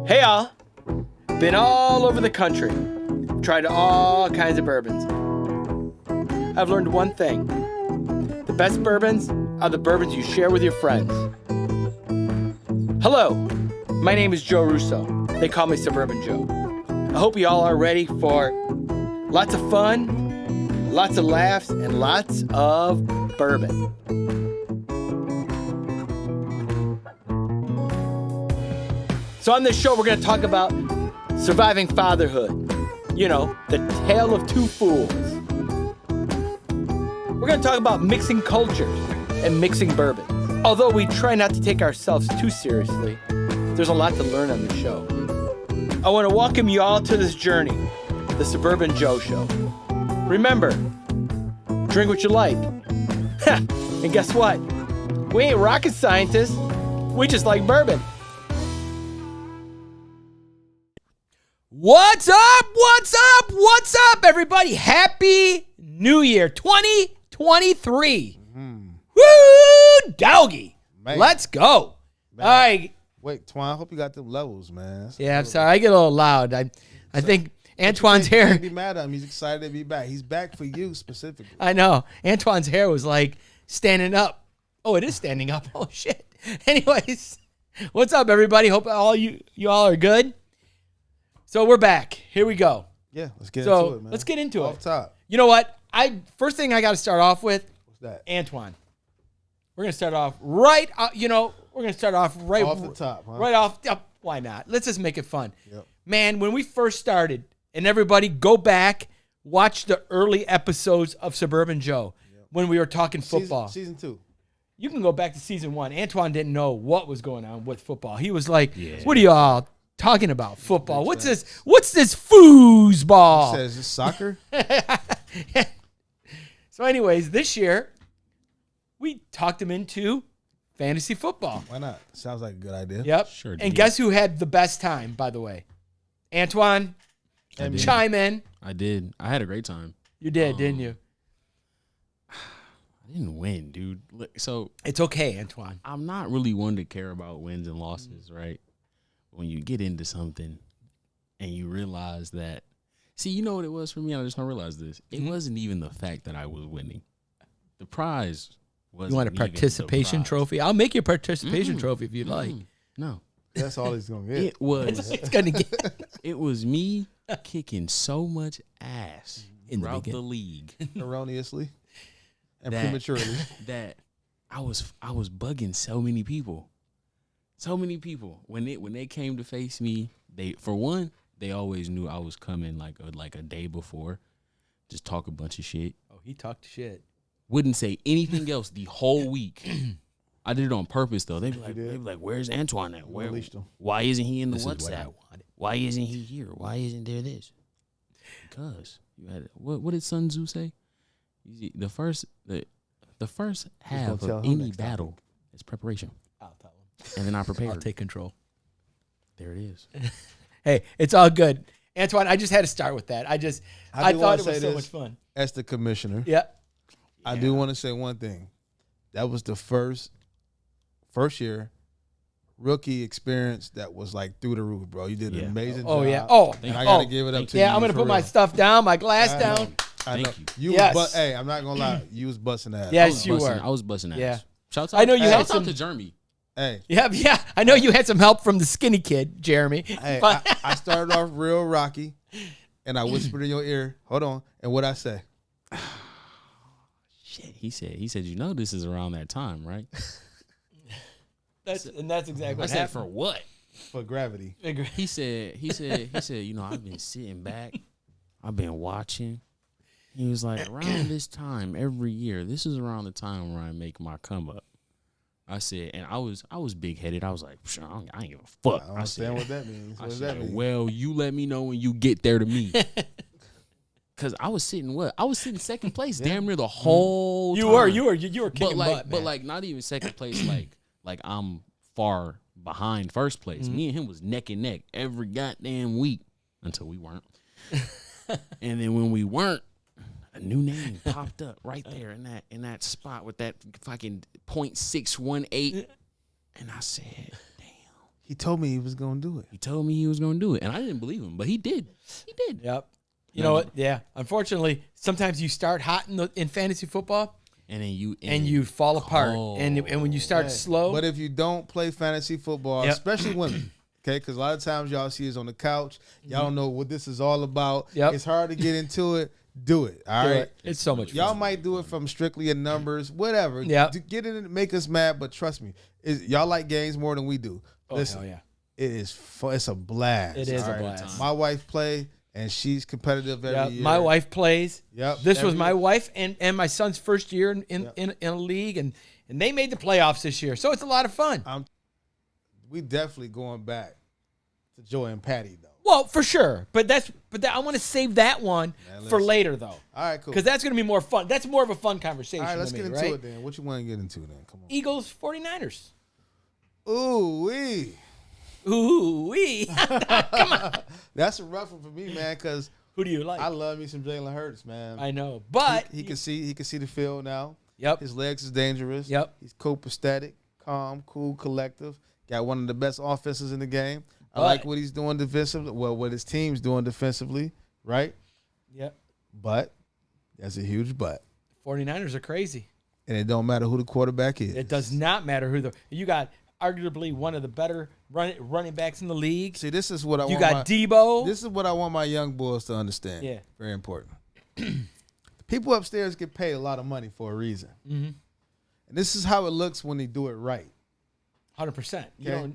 Hey y'all, been all over the country, tried all kinds of bourbons. I've learned one thing: the best bourbons are the bourbons you share with your friends. Hello, my name is Joe Russo. They call me Suburban Joe. I hope you all are ready for lots of fun, lots of laughs, and lots of bourbon. So on this show, we're going to talk about surviving fatherhood. You know, the tale of two fools. We're going to talk about mixing cultures and mixing bourbons. Although we try not to take ourselves too seriously, there's a lot to learn on the show. I want to welcome you all to this journey, the Suburban Joe Show. Remember, drink what you like. And guess what? We ain't rocket scientists. We just like bourbon. What's up? What's up? What's up, everybody? Happy New Year 2023. Woo, doggy. Man. Let's go. Man. All right. Wait, Twan, I hope you got them levels, man. That's Yeah, I'm sorry. I get a little loud. I think Antoine's you hair. can't be mad at him. He's excited to be back. He's back for you specifically. I know. Antoine's hair was like standing up. Oh, it is standing up. Oh, shit. Anyways, what's up, everybody? Hope you all are good. So we're back. Here we go. Yeah, let's get into it, man. Let's get into it. Off top. You know what? First thing I got to start off with, What's that? Antoine. We're going to start off right, we're going to start off right Off the top, huh? Right off. Why not? Let's just make it fun. Yep. Man, when we first started, and everybody go back, watch the early episodes of Suburban Joe when we were talking football. Season 2. You can go back to season 1. Antoine didn't know what was going on with football. He was like, what are y'all talking about? Football. What's this? What's this foosball? He says, is this soccer? So anyways, this year, we talked him into fantasy football. Why not? Sounds like a good idea. Yep. Sure And did. guess who had the best time, by the way? Antoine, I did. chime in. I did. I had a great time. You did, didn't you? I didn't win, dude. So It's okay, Antoine. I'm not really one to care about wins and losses, right? When you get into something and you realize that, see, you know what it was for me? I just don't realize this. It wasn't even the fact that I was winning. The prize was. You want a participation trophy? I'll make you a participation trophy if you'd like. No. That's all he's going to get. It was. It's gonna get It was me kicking so much ass In the throughout the beginning. league. Erroneously and That- prematurely. that I was bugging so many people. So many people. When they came to face me, they always knew I was coming like a day before. Just talk a bunch of shit. Oh, he talked shit. Wouldn't say anything else the whole week. I did it on purpose though. They'd be did? like, "Where's Antoine at? Where? Unleashed him. Why isn't he in the This is what I WhatsApp? wanted. Why isn't he here? Why isn't there this?" Because you had what did Sun Tzu say? The first half tell of him any next time. battle is preparation, I'll tell him. and then I prepared. I'll take control. There it is. Hey, it's all good. Antoine, I just had to start with that. I do thought wanna it was say so this. much fun. As the commissioner, Yeah. I do want to say one thing. That was the first year rookie experience that was like through the roof, bro. You did an amazing job. Oh, yeah. Oh, And I got to give it up to you. yeah, I'm going to for put my real. stuff down, my glass I down. know. I know. Thank You Yes. was hey, I'm not gonna lie. You was busting ass. Yes, you were. I was busting ass. Yeah. Shout I know you had shout some- out to Jeremy. Hey, Yeah. I know you had some help from the skinny kid, Jeremy. hey, But- I started off real rocky, and I whispered in your ear, "Hold on," and what I say? Shit, he said, you know, this is around that time, right? that's exactly I what said, happened. for what? For gravity. He said, you know, I've been sitting back, I've been watching. He was like, around this time every year, this is around the time where I make my come up. I said, and I was big headed. I was like, I ain't give a fuck. I don't understand what that means. I What does that said, mean? well, you let me know when you get there to me. Cause I was sitting second place damn near the whole You time. were kicking but butt, but man. like not even second place, like I'm far behind first place. Me and him was neck and neck every goddamn week until we weren't. And then when we weren't, a new name popped up right there in that spot with that fucking .618, and I said, "Damn, He told me he was gonna do it. He told me he was going to do it, and I didn't believe him, but he did. He did. Yep. You know what? Yeah. Unfortunately, sometimes you start hot in fantasy football, And then you fall apart. cold. And when you start slow, But if you don't play fantasy football, Yep. especially women, okay, because a lot of times y'all see us on the couch, y'all don't know what this is all about. Yep. It's hard to get into it. Do it. All do right. it. It's so much Y'all fun. might do it from strictly in numbers, whatever. Yep. To get in and make us mad, but trust me, y'all like games more than we do. Oh, Listen, hell yeah. it is fun. It's a blast. It is all a right? blast. My wife play, and she's competitive every Yep. year. My wife plays. Yep. This was Every my year. wife and my son's first year in a league, and they made the playoffs this year. So it's a lot of fun. We definitely going back to Joy and Patty, though. Well, for sure. But I want to save that one Man, for listen. later, though. All right, cool. Because that's going to be more fun. That's more of a fun conversation. All right, let's to get me, into right? it then. What you want to get into then? Come on. Eagles, 49ers. Ooh, wee. Ooh, wee. Come on. That's a rough one for me, man, because Who do you like? I love me some Jalen Hurts, man. I know. But he can see the field now. Yep. His legs is dangerous. Yep. He's copacetic, calm, cool, collective. Got one of the best offenses in the game. I But- like what he's doing defensively. Well, what his team's doing defensively, right? Yep. But there's a huge but. 49ers are crazy. And it don't matter who the quarterback is. It does not matter who you got arguably one of the better running backs in the league. See, this is what I You want. got Debo. This is what I want my young boys to understand. Yeah. Very important. The people upstairs get paid a lot of money for a reason. Mm-hmm. And this is how it looks when they do it right. 100%. You Okay. know,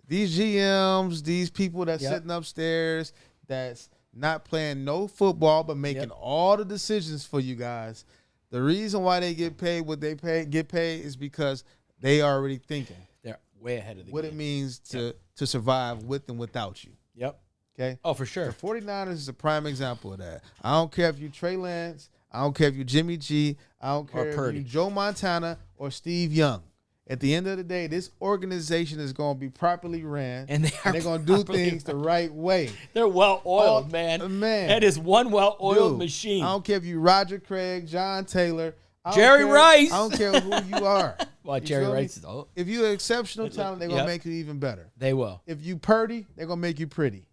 These GMs, these people that's Yep. sitting upstairs, that's not playing no football but making Yep. all the decisions for you guys. The reason why they get paid what they get paid is because they already thinking they're way ahead of the what game. it means to survive with and without you. Yep. Okay? Oh, for sure. The 49ers is a prime example of that. I don't care if you Trey Lance. I don't care if you Jimmy G. I don't Or care if Purdy. you Joe Montana or Steve Young. At the end of the day, this organization is going to be properly ran, And they're going to do things the right way. They're well oiled, Oh, man. man. That is one well-oiled Dude, machine. I don't care if you Roger Craig, John Taylor, I don't Jerry care- Rice. I don't care who you are. Well, You Jerry feel me? Rice is old. If you're exceptional talent, they're going to Yep. make you even better. They will. If you Purdy, they're going to make you pretty.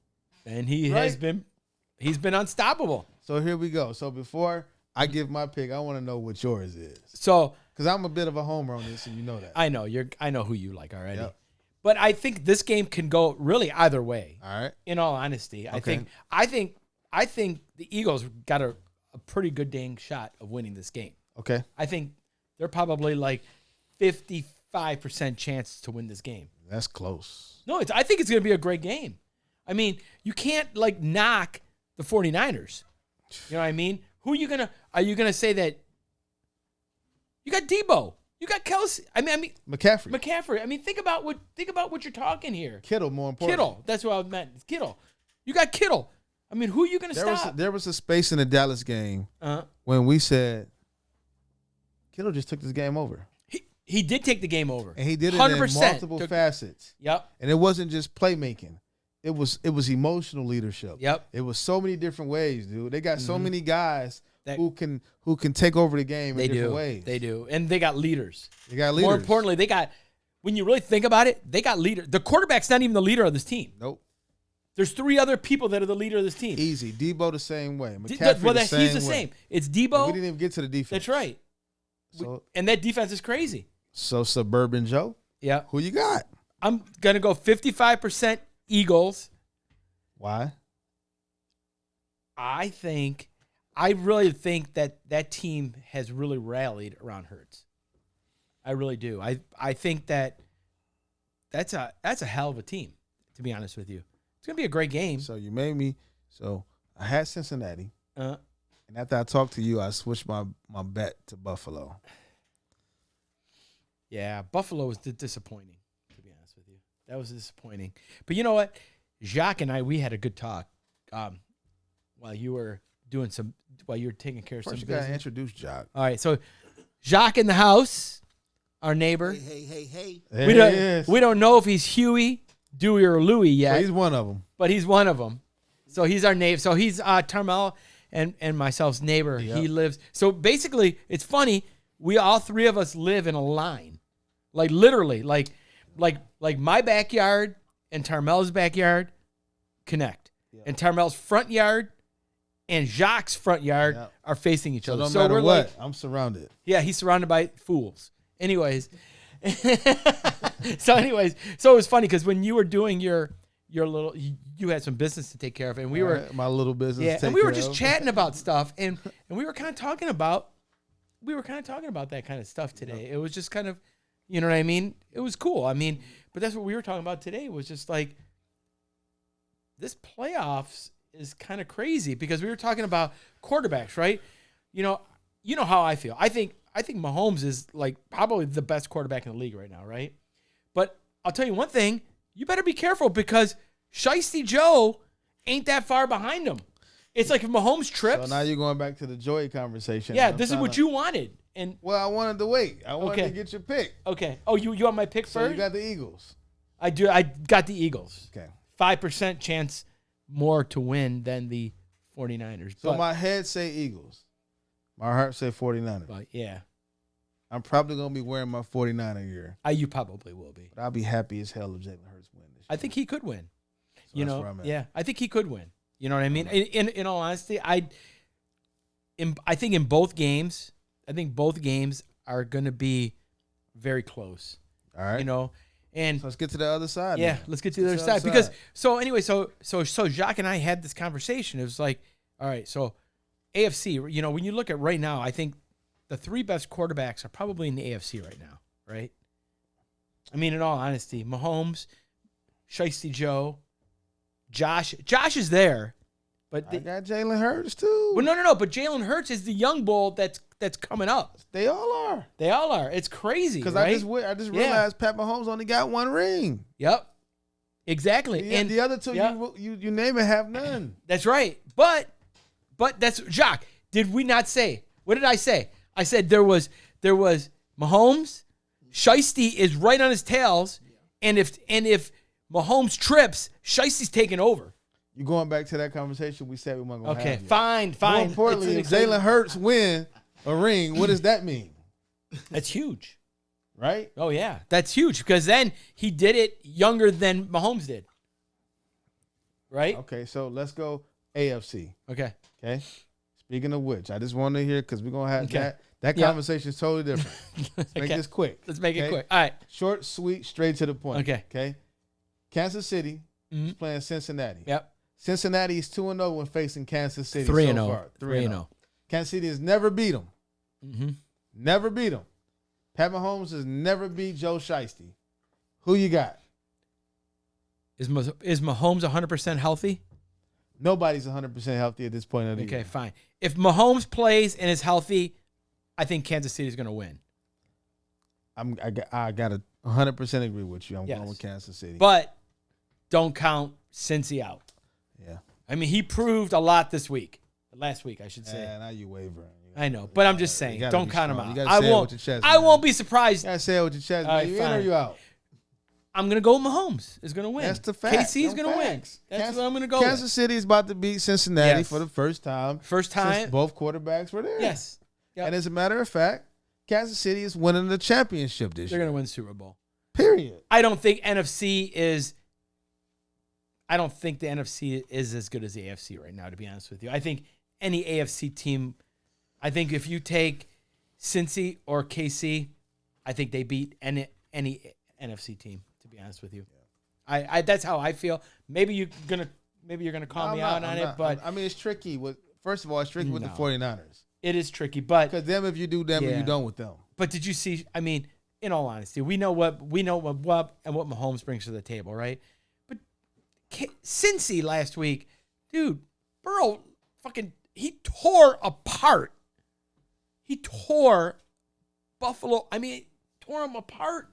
And he Right. has been unstoppable. So here we go. So before I give my pick, I want to know what yours is. So Because I'm a bit of a homer on this, and you know that. I know who you like already. Yep. But I think this game can go really either way. All right. In all honesty, Okay. I think the Eagles got a pretty good dang shot of winning this game. Okay. I think they're probably like 55% chance to win this game. That's close. No, I think it's going to be a great game. I mean, you can't like knock the 49ers. You know what I mean? Are you going to say that you got Debo, you got Kelsey? I mean McCaffrey. I mean, think about what you're talking here. Kittle, more important. Kittle. That's what I meant. Kittle. You got Kittle. I mean, who are you going to stop? There was a space in the Dallas game Uh-huh. when we said Kittle just took this game over. He did take the game over. And he did it 100%. in multiple facets. Yep. And it wasn't just playmaking. It was emotional leadership. Yep. It was so many different ways, dude. They got so many guys That- who can take over the game They in different do. ways. They do. And they got leaders. They got leaders. More importantly, when you really think about it, they got leaders. The quarterback's not even the leader of this team. Nope. There's 3 other people that are the leader of this team. Easy. Debo the same way. McCaffrey He's the way. same. It's We Debo. didn't even get to the defense. That's right. And that defense is crazy. So Suburban Joe, Yeah. who you got? I'm going to go 55% Eagles. Why? I really think that team has really rallied around Hurts. I really do. I think that's a hell of a team, to be honest with you. It's going to be a great game. So you made me. So I had Cincinnati, Uh, and after I talked to you, I switched my bet to Buffalo. yeah, Buffalo was disappointing, to be honest with you. That was disappointing. But you know what? Jacques and we had a good talk while you were taking care of First, you some gotta business. introduce Jock. All right, so Jacques in the house, our neighbor. Hey. We don't know if he's Huey, Dewey, or Louie yet, So he's one of them. but he's one of them. So he's our neighbor. So he's Tarmel and myself's neighbor. Yep. He lives. So basically, it's funny. We all 3 of us live in a line, like literally, like my backyard and Tarmel's backyard connect. Yeah. And Tarmel's front yard and Jacques' front yard are facing each other. So no matter what, I'm surrounded. Yeah, he's surrounded by fools. Anyways. So it was funny because when you were doing your little, you had some business to take care of, and we were my little business. Yeah, and we were just chatting about stuff, and we were kind of talking about that kind of stuff today. It was just kind of, you know what I mean? It was cool. I mean, but that's what we were talking about today. Was just like this playoffs is kind of crazy because we were talking about quarterbacks, right? You know how I feel. I think Mahomes is like probably the best quarterback in the league right now, right? But I'll tell you one thing, you better be careful because Shiesty Joe ain't that far behind him. It's like if Mahomes trips. So now you're going back to the Joy conversation. Yeah, this is what you wanted. And well, I wanted to wait. I wanted to get your pick. Okay. Oh, you want my pick first? So you got the Eagles. I do. I got the Eagles. Okay. 5% chance more to win than the 49ers. So my head say Eagles. My heart say 49ers. But yeah. I'm probably going to be wearing my 49er gear. You probably will be. But I'll be happy as hell if Jalen Hurts wins this year. I think he could win. So that's where I'm at. Yeah, I think he could win. You know what I mean? In all honesty, I think in both games, both games are going to be very close. All right. You know, and so let's get to the other side. Yeah, man. let's get to the other side. Because so Jacques and I had this conversation. It was like, all right, so AFC, you know, when you look at right now, I think the three best quarterbacks are probably in the AFC right now, right? I mean, in all honesty, Mahomes, Shiesty Joe, Josh is there, but I got Jalen Hurts too. Well, no. But Jalen Hurts is the young bull that's coming up. They all are. It's crazy. Because right? I just realized Pat Mahomes only got one ring. Yep. Exactly. And the other two, you name it, have none. That's right. But that's Jacques. Did we not say? What did I say? I said there was Mahomes. Shiesty is right on his tails, and if Mahomes trips, Shiesty's taking over. You going back to that conversation we said we weren't going to have. Okay, fine. More importantly, if Jalen Hurts win a ring, what does that mean? That's huge. Right? Oh, yeah. That's huge because then he did it younger than Mahomes did. Right? Okay, so let's go AFC. Okay. Speaking of which, I just want to hear because we're going to have that conversation is totally different. Let's make this quick. Let's make it quick. All right. Short, sweet, straight to the point. Okay. Kansas City is playing Cincinnati. Yep. Cincinnati is 2-0 when facing Kansas City 3-0. so far. 3-0. Kansas City has never beat them. Mm-hmm. Never beat them. Pat Mahomes has never beat Joe Shiesty. Who you got? Is Mahomes 100% healthy? Nobody's 100% healthy at this point of the year. Okay, fine. If Mahomes plays and is healthy, I think Kansas City is going to win. I got to 100% agree with you. I'm going with Kansas City. But don't count Cincy out. Yeah. I mean, he proved a lot this week. Last week, I should say. Yeah, now you wavering. I know, but I'm just saying, don't count him out. I won't be surprised. You got to say it with your chest. Right, you in or you out? I'm going to go with Mahomes is going to win. That's the fact. KC's going to win. That's what I'm going to go with. Kansas City is about to beat Cincinnati for the first time. Since both quarterbacks were there. Yes. Yep. And as a matter of fact, Kansas City is winning the championship this year. They're going to win Super Bowl. Period. I don't think the NFC is as good as the AFC right now, to be honest with you. I think any AFC team, I think if you take Cincy or KC, I think they beat any NFC team, to be honest with you. I that's how I feel. Maybe you're gonna call me out on it, but I mean it's tricky first of all, it's tricky with the 49ers. It is tricky, but because them if you do them and you don't with them. But did you see, I mean, in all honesty, we know what Mahomes brings to the table, right? But Cincy last week, dude, Burrow he tore apart. He tore Buffalo. I mean, tore them apart.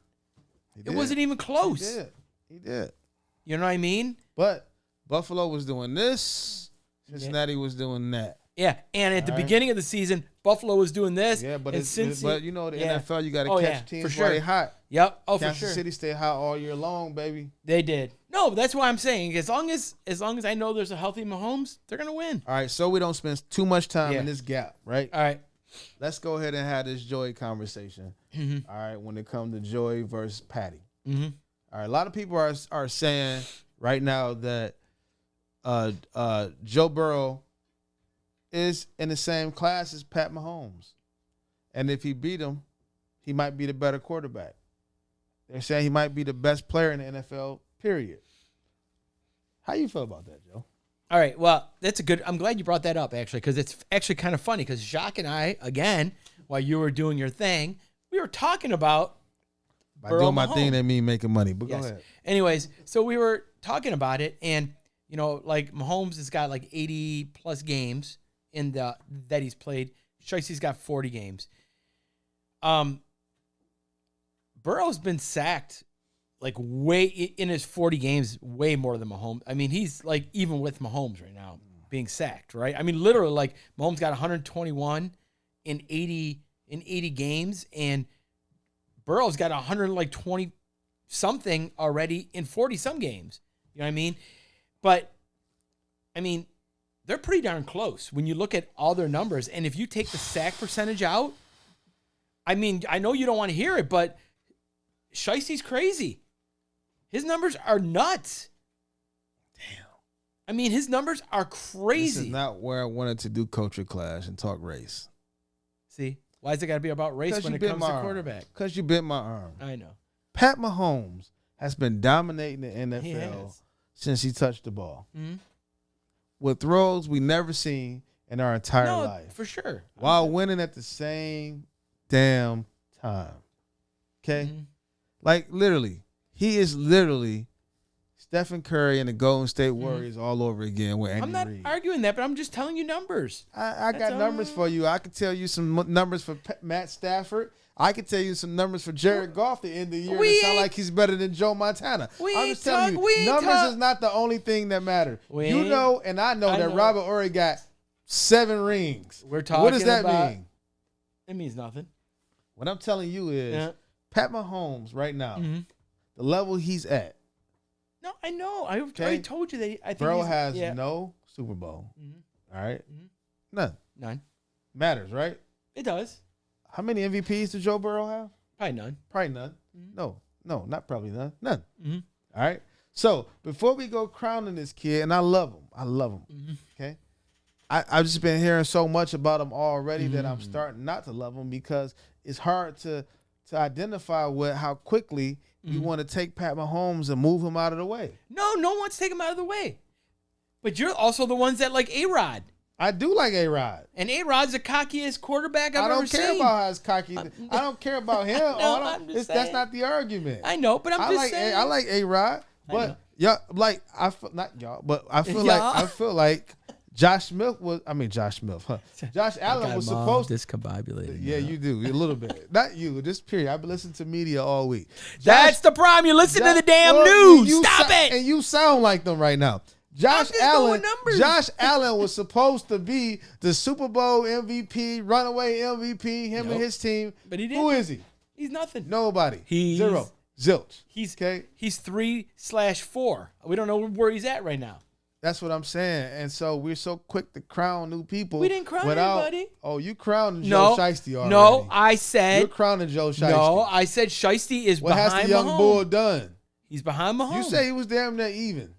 It wasn't even close. He did. You know what I mean? But Buffalo was doing this. Cincinnati was doing that. Yeah, and at the beginning of the season, Buffalo was doing this. Yeah, but Cincy, you know the NFL, you got to catch teams while they hot. Yep. Oh, Kansas for sure. City stayed hot all year long, baby. They did. No, but that's why I'm saying as long as I know there's a healthy Mahomes, they're gonna win. All right, so we don't spend too much time in this gap, right? All right. Let's go ahead and have this Joy conversation. Mm-hmm. All right, when it comes to Joy versus Patty. Mm-hmm. All right, a lot of people are saying right now that Joe Burrow is in the same class as Pat Mahomes, and if he beat him, he might be the better quarterback. They're saying he might be the best player in the NFL. Period. How you feel about that, Joe? All right, well, that's a good. I'm glad you brought that up actually, because it's actually kind of funny. Because Jacques and I, again, while you were doing your thing, we were talking about By Burrow doing my Mahomes. thing, that mean making money. But Yes. go ahead. Anyways, so we were talking about it, and you know, like Mahomes has got like 80 plus games in the that he's played. Shicey's got 40 games. Burrow's been sacked like way in his 40 games, way more than Mahomes. I mean, he's like even with Mahomes right now being sacked, right? I mean, literally, like Mahomes got 121 in 80 games, and Burrow's got 120 something already in 40 some games. You know what I mean? But I mean, they're pretty darn close when you look at all their numbers. And if you take the sack percentage out, I mean, I know you don't want to hear it, but Shicey's crazy. His numbers are nuts. Damn. I mean, his numbers are crazy. This is not where I wanted to do culture clash and talk race. See, why is it got to be about race when it comes to quarterback? Because you bit my arm. I know. Pat Mahomes has been dominating the He NFL has. since he touched the ball. Mm-hmm. With throws we never seen in our entire No, life. for sure. While winning at the same damn time. Okay? Mhm. Like, literally, he is literally Stephen Curry and the Golden State Warriors all over again with Andy I'm not Reid. arguing that, but I'm just telling you numbers. I got That's numbers for you. I could tell you some numbers for Matt Stafford. I could tell you some numbers for Jared Goff the end of the year. We That sound ain't- like he's better than Joe Montana. We I'm ain't just telling talk- we you, ain't numbers talk- is not the only thing that matter. We You ain't- know, and I know I that know. Robert Horry got 7 rings. We're talking What does that about- mean? It means nothing. What I'm telling you is Yeah. Pat Mahomes right now, Mhm. the level he's at, No, I know. I Okay. already told you that. I think bro he's- has yeah. no Super Bowl. Mhm. All right? Mhm. None. None. Matters, right? It does. How many MVPs did Joe Burrow have? Probably none. Probably none. Mhm. No, not probably none. None. Mhm. All right? So before we go crowning this kid, and I love him. Mhm. Okay? I've just been hearing so much about him already that Mm-hmm. I'm starting not to love him because it's hard to identify with how quickly you Mm-hmm. want to take Pat Mahomes and move him out of the way. No one wants to take him out of the way. But you're also the ones that like A-Rod. I do like A-Rod. And A-Rod's the cockiest quarterback I've I ever don't care seen. about how it's cocky. I don't care about him. I'm just That's saying. not the argument. I know, but I'm just saying. I like A-Rod, I know. but yeah, like I feel not y'all, but I feel Y'all. like Josh Smith was. I mean Josh Smith. Huh? Josh Allen was supposed to. discombobulated. Yeah, you do a little bit. Not you. Just period. I've been listening to media all week. That's the problem. You listen to the damn well, news. you Stop sou- it. And you sound like them right now. Josh just going Allen. numbers. Josh Allen was supposed to be the Super Bowl MVP, runaway MVP. Him Nope. and his team. But he Who didn't. is he? He's nothing. Nobody. He's- Zero. Zilch. He's Okay. He's 3/4. We don't know where he's at right now. That's what I'm saying. And so we're so quick to crown new people. We didn't crown without, anybody. Oh, you crowned No, Joe Shiesty already. no, I You're said crowning Joe Shiesty. no. I said Shiesty is What has behind the young Mahomes. bull done? He's behind Mahomes. You say he was damn near even.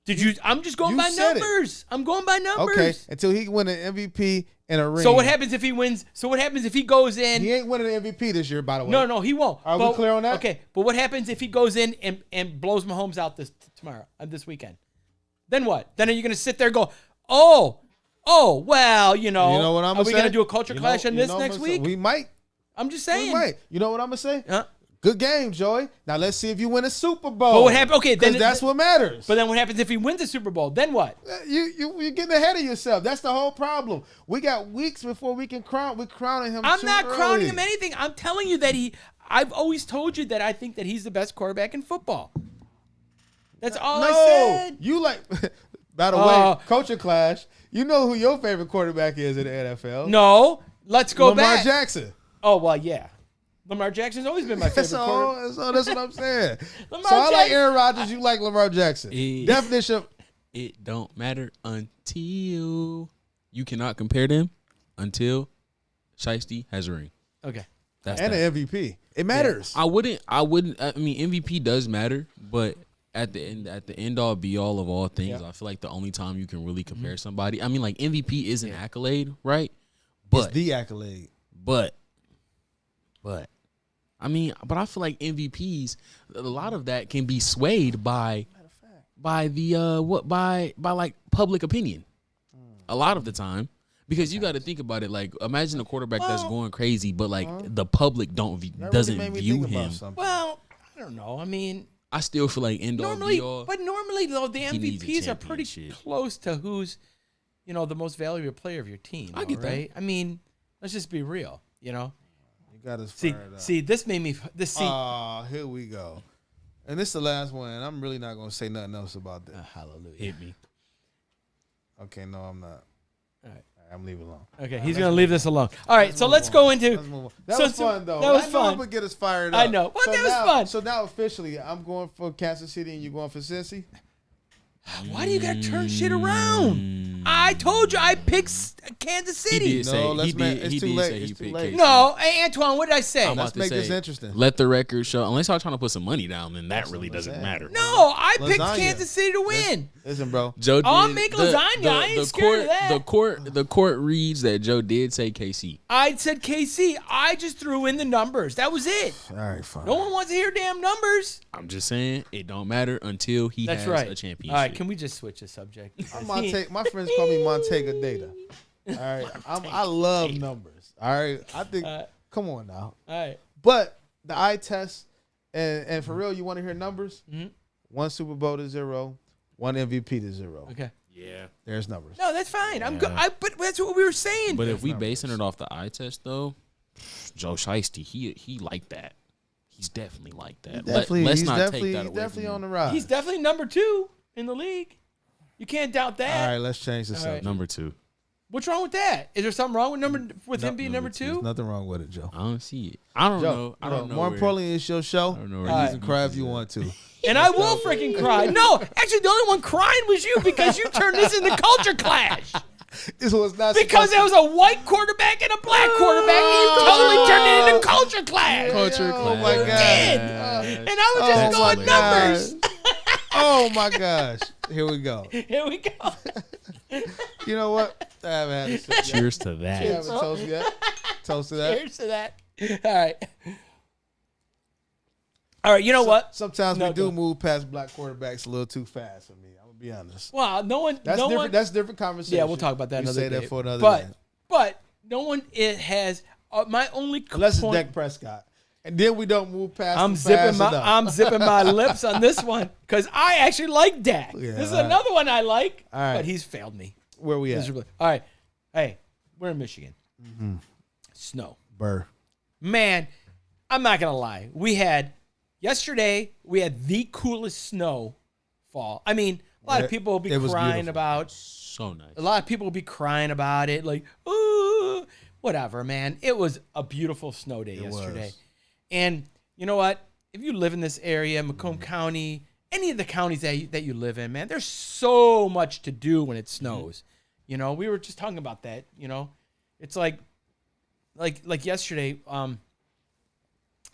Did you? I'm just going you by said it. numbers. I'm going by numbers. Okay, until he win an MVP and a ring. So what happens if he wins? So what happens if he goes in? He ain't winning an MVP this year, by the way. No, he won't. Are we clear on that? Okay, but what happens if he goes in and blows Mahomes out this weekend? Then what? Then are you going to sit there and go, oh, well, You know what I'm are gonna we say? going to do a culture You clash know- on you this know what next I'm gonna say? week? We might. I'm just We saying. might. You know what I'm gonna say? Huh? Good game, Joey. Now let's see if you win a Super Bowl. But what happened? Okay, then 'Cause that's what matters. But then what happens if he wins the Super Bowl? Then what? You're getting ahead of yourself. That's the whole problem. We got weeks before we can crown. We're crowning him. I'm too not crowning early. him anything. I'm telling you that I've always told you that I think that he's the best quarterback in football. That's all I said. You like. By the Uh, way, culture clash. You know who your favorite quarterback is in the NFL? No, let's go Lamar back. Jackson. Oh, well, yeah. Lamar Jackson's always been my favorite quarterback. So that's what I'm saying. Lamar So I like Jackson. Aaron Rodgers. You like Lamar Jackson. Definition. It don't matter until you cannot compare them until Shiesty has a ring. Okay. That's and that. an MVP. It matters. I wouldn't. I mean, MVP does matter, but at the end all be all of all things, I feel like the only time you can really compare somebody. I mean, like MVP is an accolade, right? But It's the accolade. But I mean, but I feel like MVPs, a lot of that can be swayed by the like public opinion. A lot of the time. Because you got to think about it, like imagine a quarterback that's going crazy, but like the public doesn't view him. Well, I don't know. I mean, I still feel like end all be all. But normally though, the He needs a MVPs are pretty championship. close to who's, the most valuable player of your team. I get that. right? I mean, let's just be real. You got us See, fired up. see, this made me. Here we go. And this is the last one. And I'm really not going to say nothing else about this. Hallelujah. Hit me. Okay, no, I'm not. All right. I'm leaving it alone. Okay, he's gonna leave this alone. All right, so let's go into. Let's move on. That was fun, though. That was I fun. It would get us fired up. I know. Well, that was fun. So now officially, I'm going for Kansas City, and you're going for Cincy. Why do you gotta turn shit around? I told you I picked Kansas City. did say- No, let's he make. did- It's he too did late. say he It's too picked late. KC. No, hey Antoine, what did I say? I'm about Let's to make this say, interesting. Let the record show. Unless y'all trying to put some money down, then that really what I'm doesn't saying. matter. No, I picked Lasagna. Kansas City to win. Listen, bro. Joe did. I'll make lasagna. I ain't scared of that. The court reads that Joe did say KC. I said KC. I just threw in the numbers. That was it. All right, fine. No one wants to hear damn numbers. I'm just saying it don't matter until he That's has right. a championship. All right, can we just switch the subject? I'm Monte, my friends call me Montega Data. All right, I love numbers. All right, I think. Come on now. All right. But the eye test, and for real, you want to hear numbers? Mhm. 1 Super Bowl to 0, 1 MVP to 0. Okay. Yeah. There's numbers. No, that's fine. I'm good. But that's what we were saying. But if we basing it off the eye test though, Joe Shiesty, he like that. He's definitely like that. Let's not take that away definitely from on the him. rise. He's definitely number 2 in the league. You can't doubt that. All right, let's change the All right. subject. Number 2. What's wrong with that? Is there something wrong with him being number 2? There's nothing wrong with it, Joe. I don't see it. I don't know. I don't know. More where- importantly, it's your show. I don't know where You his can cry beef if you is want to. And I will freaking cry. No, actually, the only one crying was you because you turned this into culture clash. This was not Because there was a white quarterback and a black quarterback, and you totally turned it into culture clash. Culture Oh clash. my God. And I was just Oh going my numbers. Oh my gosh. Here we go. Here we go. You know what? I haven't had a sip yet. Cheers to We that. haven't toast yet. Toast to that. Cheers to that. All right. All right, you know what? Sometimes No, we do go. move past black quarterbacks a little too fast for me. I'm gonna be honest. Well, no one. That's no different. one. That's a different conversation. Yeah, we'll talk about that We another say day. that for another day. But no one. It has. My only Unless it's point. Dak Prescott, and then we don't move past. I'm him zipping fast my. enough. I'm zipping my lips on this one because I actually like Dak. Yeah, This is all right. another one I like, All right. but he's failed me Where we at? miserably. All right, hey, we're in Michigan. Snow, Burr. man. I'm not gonna lie. Yesterday we had the coolest snow fall. I mean, a lot of people will be it was crying beautiful. about. So nice. A lot of people will be crying about it, like, oh, whatever, man. It was a beautiful snow day yesterday. was. And you know what? If you live in this area, Macomb County, any of the counties that you live in, man, there's so much to do when it snows. You know, we were just talking about that, you know. It's like yesterday,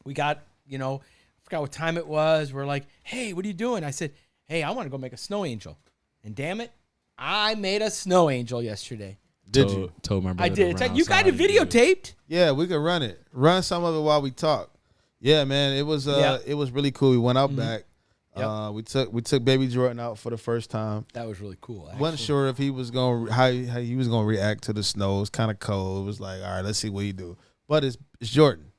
we got, I forgot what time it was. We're like, hey, what are you doing? I said, hey, I want to go make a snow angel. And damn it, I made a snow angel yesterday. Did you? Told my brother I did. to run You got it outside and do it. videotaped. Yeah, we could run it. Run some of it while we talk. Yeah, man, it was Yeah. it was really cool. We went out back. Yep. We took baby Jordan out for the first time. That was really cool. Wasn't actually. sure if he was going how he was going to react to the snow. It was kind of cold. It was like, all right, let's see what he do. But it's Jordan.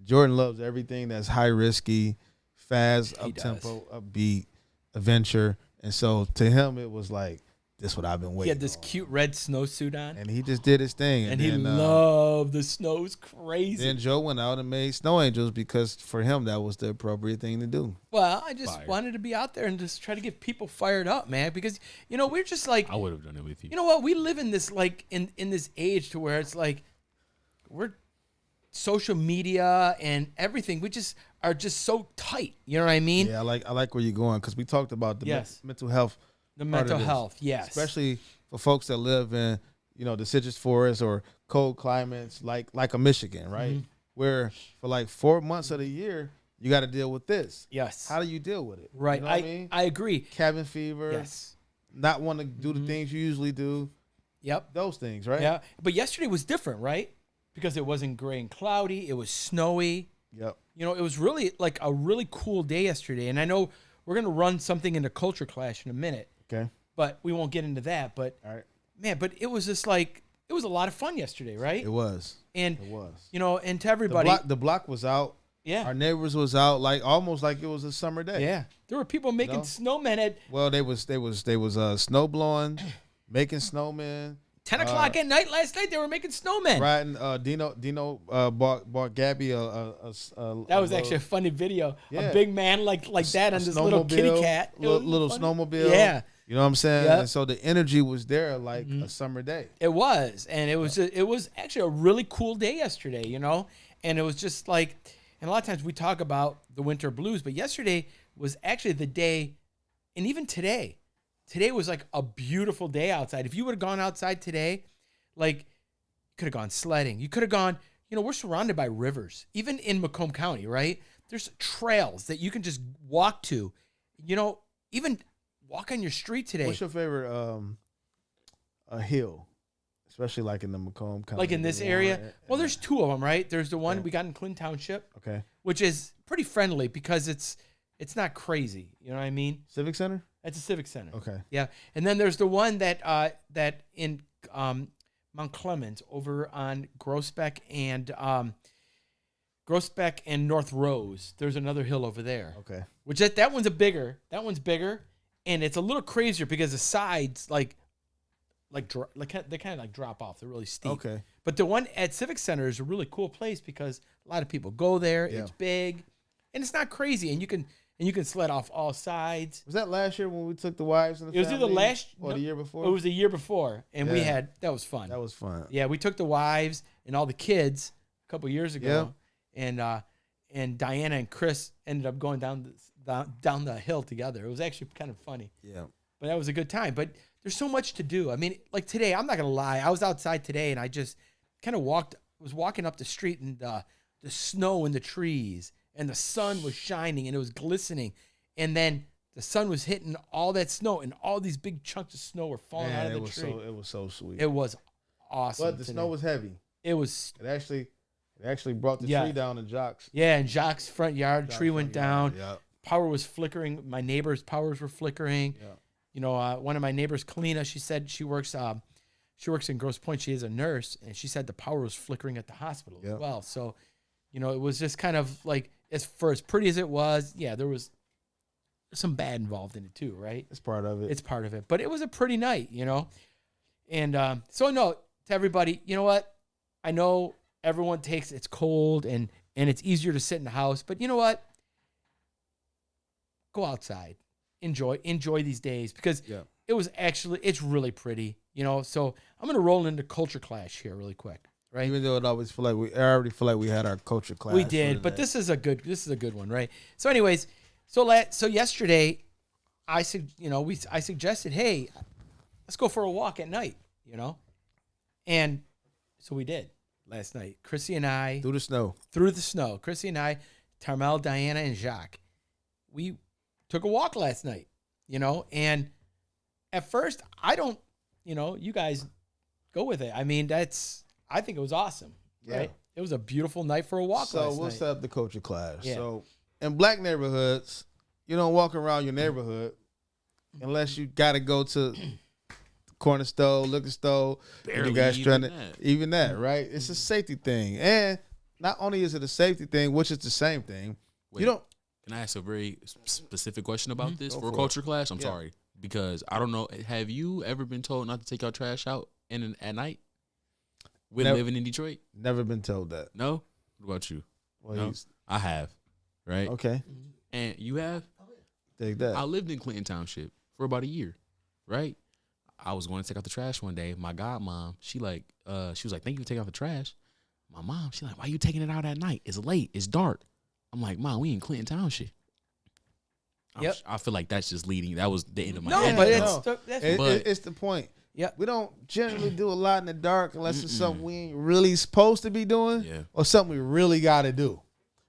Jordan loves everything that's high risky, fast, He up tempo, upbeat, adventure. And so to him, it was like, this is what I've been waiting. He had this on. cute red snowsuit on, And he just did his thing. and he then, loved the snow. It was crazy. Then Joe went out and made snow angels because for him that was the appropriate thing to do. Well, I just Fire. wanted to be out there and just try to get people fired up, man. Because we're just like, I would have done it with you. you know what? We live in this like in this age to where it's like we're social media and everything. We just are just so tight. You know what I mean? Yeah, I like where you're going because we talked about the Yes. mental health, The part of mental this. health, yes. especially for folks that live in deciduous forests or cold climates like a Michigan, right? where for like 4 months of the year, you got to deal with this. Yes. How do you deal with it? Right. You know what I mean? I agree. Cabin fever. Yes. Not want to do the things you usually do. Yep. Those things, right? Yeah. But yesterday was different, right? Because it wasn't gray and cloudy. It was snowy. Yep. You know, it was really like a really cool day yesterday. And I know we're going to run something into Culture Clash in a minute. Okay. But we won't get into that. But, All right. man, but it was just like, it was a lot of fun yesterday, right? It was. And, It was. you know, and to everybody. The block was out. Yeah. Our neighbors was out like almost like it was a summer day. Yeah. There were people making No. snowmen at Well, they was snow blowing, making snowmen. 10 o'clock at night last night. They were making snowmen. Riding. Dino bought Gabby a That was actually a funny video. Yeah. A big man like that on this little kitty cat. It was little funny. snowmobile. Yeah. You know what I'm saying? Yep. And so the energy was there like a summer day. It was. And it was actually a really cool day yesterday, you know? And it was just like, and a lot of times we talk about the winter blues, but yesterday was actually the day, and even today was like a beautiful day outside. If you would have gone outside today, like, you could have gone sledding. You could have gone, you know, we're surrounded by rivers, even in Macomb County, right? There's trails that you can just walk to, you know, even walk on your street today. What's your favorite a hill? Especially like in the Macomb County. Like in this area? Well, there's two of them, right? There's the one we got in Clinton Township, Okay. which is pretty friendly because it's not crazy. You know what I mean? Civic Center? It's a civic center. Okay. Yeah. And then there's the one that in Mount Clemens over on Groesbeck and North Rose. There's another hill over there. Okay. Which that one's bigger, and it's a little crazier because the sides they kind of like drop off. They're really steep. Okay. But the one at Civic Center is a really cool place because a lot of people go there. Yeah. It's big, and it's not crazy, and you can sled off all sides. Was that last year when we took the wives and the It was family? either or the year before? It was the year before, and Yeah. that was fun. That was fun. Yeah, we took the wives and all the kids a couple years ago, and Diana and Chris ended up going down the hill together. It was actually kind of funny. Yeah. But that was a good time. But there's so much to do. I mean, like today, I'm not gonna lie. I was outside today, and I just kind of was walking up the street, and the snow in the trees, and the sun was shining, and it was glistening, and then the sun was hitting all that snow, and all these big chunks of snow were falling out of the tree. It was so sweet. It was awesome. But the today. snow was heavy. It was. It actually brought the tree down in Jock's. Yeah, in Jacques' front yard, Jock's tree went front yard. down. Yeah. Power was flickering. My neighbors' powers were flickering. Yeah. You know, one of my neighbors, Kalina, she said she works in Grosse Pointe. She is a nurse, and she said the power was flickering at the hospital as well. So, you know, it was just kind of like, as pretty as it was, yeah, there was some bad involved in it too, right? It's part of it. It's part of it. But it was a pretty night, you know? And so, no, to everybody, you know what? I know everyone it's cold and it's easier to sit in the house, but you know what? Go outside. Enjoy these days because it's really pretty, you know? So I'm going to roll into Culture Clash here really quick, right? Even though I already feel like we had our culture class. We did, but this is a good one, right? So anyways, so yesterday I suggested, hey, let's go for a walk at night, you know? And so we did last night. Chrissy and I through the snow. Chrissy and I, Tarmel, Diana, and Jacques, we took a walk last night, you know? And at first, you guys go with it. I mean, I think it was awesome, right? It was a beautiful night for a walk last night. So we'll set up the culture class. Yeah. So in black neighborhoods, you don't walk around your neighborhood unless you got to go to the corner store, liquor store. Barely you guys even trying that. even that, right? It's a safety thing. And not only is it a safety thing, which is the same thing, Wait, you don't. Can I ask a very specific question about this Go for a for culture clash? I'm Yeah. sorry, because I don't know. Have you ever been told not to take your trash out at night? With Never. living in Detroit? Never been told that. No? What about you? Well, No? I have, right? okay. And you have? Take that. I lived in Clinton Township for about a year, right? I was going to take out the trash one day. My godmom, she was like, thank you for taking out the trash. My mom, she like, why you taking it out at night? It's late. It's dark. I'm like, Mom, we in Clinton Township. Yep. I feel like that's just leading. That was the end of my No, head. but No. that's It's the point. Yep. We don't generally do a lot in the dark unless it's something we ain't really supposed to be doing Yeah. or something we really got to do.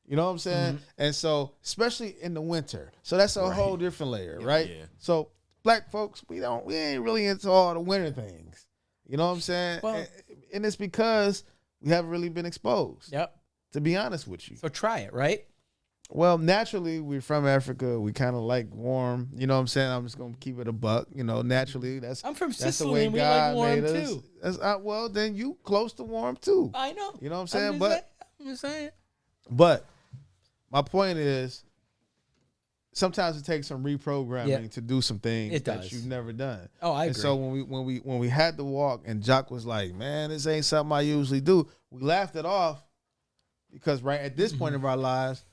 You know what I'm saying? Mm-hmm. And so, especially in the winter. So that's a whole different layer, right? Yeah. So black folks, we ain't really into all the winter things. You know what I'm saying? Well- and it's because we haven't really been exposed, Yep. to be honest with you. So try it, right? Well, naturally, we're from Africa. We kind of like warm. You know what I'm saying? I'm just going to keep it a buck. You know, naturally, that's I'm from that's the Sicily way and we like God warm made us. too. Well, then you close to warm too. I know. You know what I'm saying? I'm just saying. But my point is, sometimes it takes some reprogramming to do some things It that does. you've never done. Oh, I And agree. so when we had to walk, and Jock was like, "Man, this ain't something I usually do." We laughed it off because right at this point of our lives,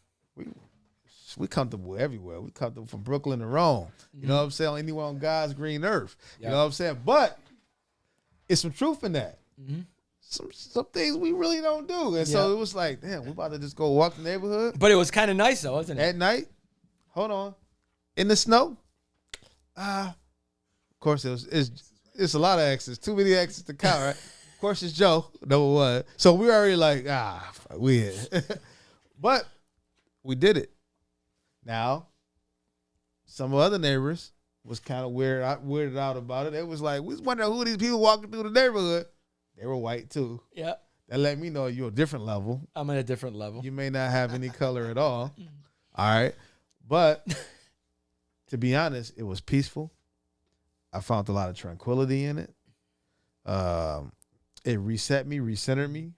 we comfortable everywhere. We comfortable from Brooklyn to Rome. You know what I'm saying? Anywhere on God's green earth. You know what I'm saying? But it's some truth in that. Some things we really don't do. And so it was like, damn, we about to just go walk the neighborhood But it was kind of nice though, wasn't it? at night. Hold on. In the snow. Of course, it's a lot of X's. Too many X's to count, right? Of course, it's Joe, number one. So we already like, we hit. But we did it. Now, some other neighbors was kind of weirded out about it. It was like, we was wondering who these people walking through the neighborhood. They were white too. Yeah. That let me know you're a different level. I'm at a different level. You may not have any color at all. All right. But to be honest, it was peaceful. I found a lot of tranquility in it. It reset me, recentered me.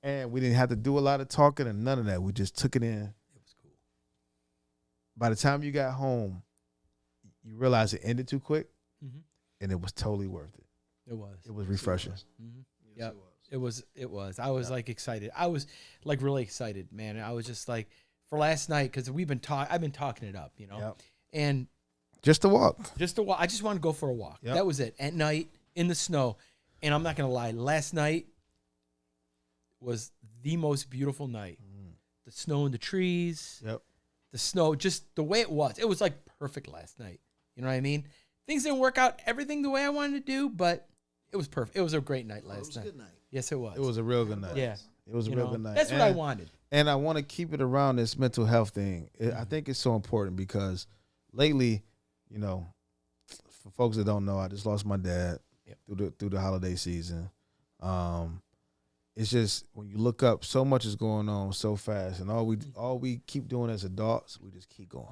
And we didn't have to do a lot of talking and none of that. We just took it in. It was cool. By the time you got home, you realized it ended too quick, and it was totally worth it. It was. It was refreshing. Yeah. It was. I was like excited. I was like really excited, man. I was just like for last night because I've been talking it up, you know, and Just to walk. I just wanted to go for a walk. Yep. That was it. At night in the snow, and I'm not gonna lie. Last night was the most beautiful night. The snow in the trees. Yep. The snow, just the way it was. It was like perfect last night. You know what I mean? Things didn't work out everything the way I wanted to do, but it was perfect. It was a great night last night. It was a good night. Yes, it was. It was a real good night. Yeah. It was a You real know, good night. That's what I wanted. And I want to keep it around this mental health thing. I think it's so important because lately, you know, for folks that don't know, I just lost my dad through the holiday season. It's just when you look up, so much is going on so fast, and all we keep doing as adults, we just keep going,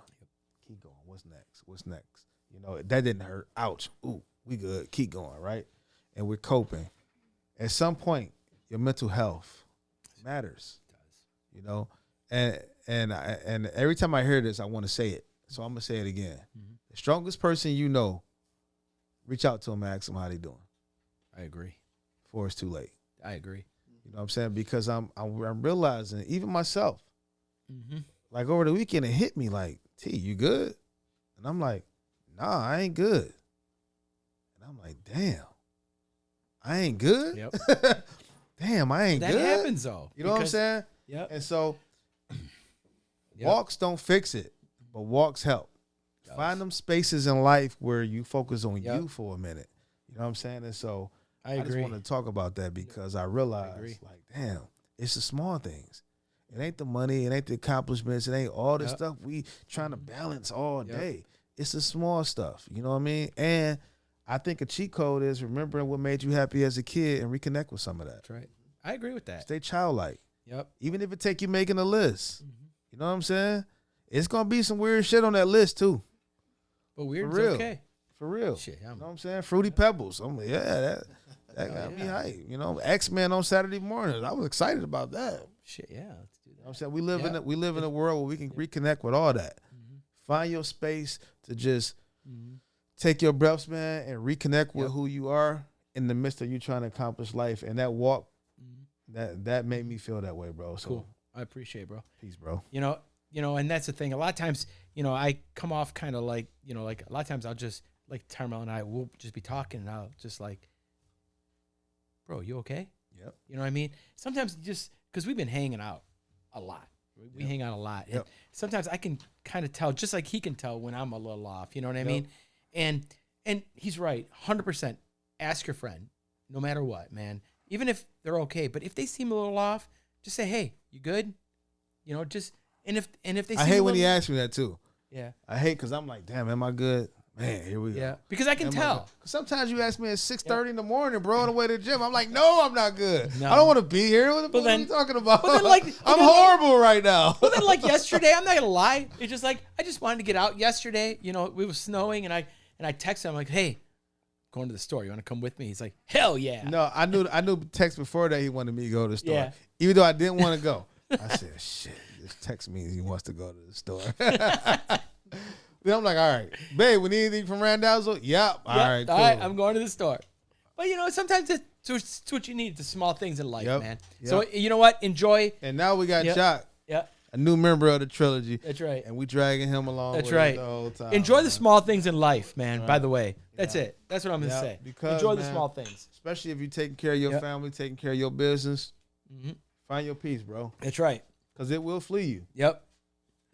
keep going. What's next? What's next? You know, that didn't hurt. Ouch. Ooh, we good. Keep going, right? And we're coping. At some point, your mental health matters. You know, and every time I hear this, I want to say it. So I'm gonna say it again. The strongest person you know, reach out to them and ask them how they doing. I agree. Before it's too late. I agree. You know what I'm saying? Because I'm realizing, even myself, like over the weekend, it hit me like, T, you good? And I'm like, nah, I ain't good. And I'm like, damn, I ain't good? Yep. Damn, I ain't That good? happens though. You know what I'm saying? Yep. And so Yep. walks don't fix it, but walks help. Find them spaces in life where you focus on you for a minute. You know what I'm saying? And so I just agree. want to talk about that because I realized, like, damn, it's the small things. It ain't the money. It ain't the accomplishments. It ain't all this stuff we trying to balance all day. It's the small stuff. You know what I mean? And I think a cheat code is remembering what made you happy as a kid and reconnect with some of that. That's right. I agree with that. Stay childlike. Yep. Even if it take you making a list. You know what I'm saying? It's going to be some weird shit on that list, too. But weird's For real. okay. For real. Shit, You know what I'm saying? Fruity Pebbles. I'm like, that got me hype. You know, X-Men on Saturday mornings. I was excited about that. Shit, yeah. Let's do You know that. what I'm saying? We live in a world where we can reconnect with all that. Find your space to just take your breaths, man, and reconnect with who you are in the midst of you trying to accomplish life. And that walk, that made me feel that way, bro. So Cool. I appreciate it, bro. peace, bro. You know, and that's the thing. A lot of times, you know, I come off kind of like, you know, like a lot of times I'll just, like Tarmel and I will just be talking and I'll just like, bro, you okay? Yep. You know what I mean? Sometimes just, because we've been hanging out a lot. We hang out a lot. And sometimes I can kind of tell, just like he can tell when I'm a little off. You know what I mean? And he's right, 100%. ask your friend, no matter what, man. Even if they're okay, but if they seem a little off, just say, "Hey, you good?" You know, just and if they. I seem hate a when little, he asks me that too. Yeah. I hate because I'm like, damn, am I good? Man, here we go. Yeah, because I can tell. Sometimes you ask me at 6:30 in the morning, bro, on the way to the gym. I'm like, no, I'm not good. No. I don't want to be here. What are you talking about? But then, like, I'm horrible right now. Well, then, like yesterday, I'm not gonna lie. It's just like I just wanted to get out yesterday. You know, it was snowing, and I texted him like, "Hey, going to the store. You want to come with me?" He's like, "Hell yeah!" No, I knew text before that he wanted me to go to the store, Yeah. even though I didn't want to go. I said, "Shit, this text means he wants to go to the store." Then I'm like, "All right, babe, we need anything from Randazzo?" Yep. All right, cool. All right, I'm going to the store. But you know, sometimes it's what you need. The small things in life, man. Yep. So you know what? Enjoy. And now we got Jock, Yeah, a new member of the trilogy. that's right. And we dragging him along. That's with right. us the whole time. Enjoy the man. small things in life, man. Right. By the way, that's it. That's what I'm gonna say. Because, Enjoy the man, small things. especially if you're taking care of your family, taking care of your business. Mm-hmm. Find your peace, bro, That's right. because it will flee you. Yep.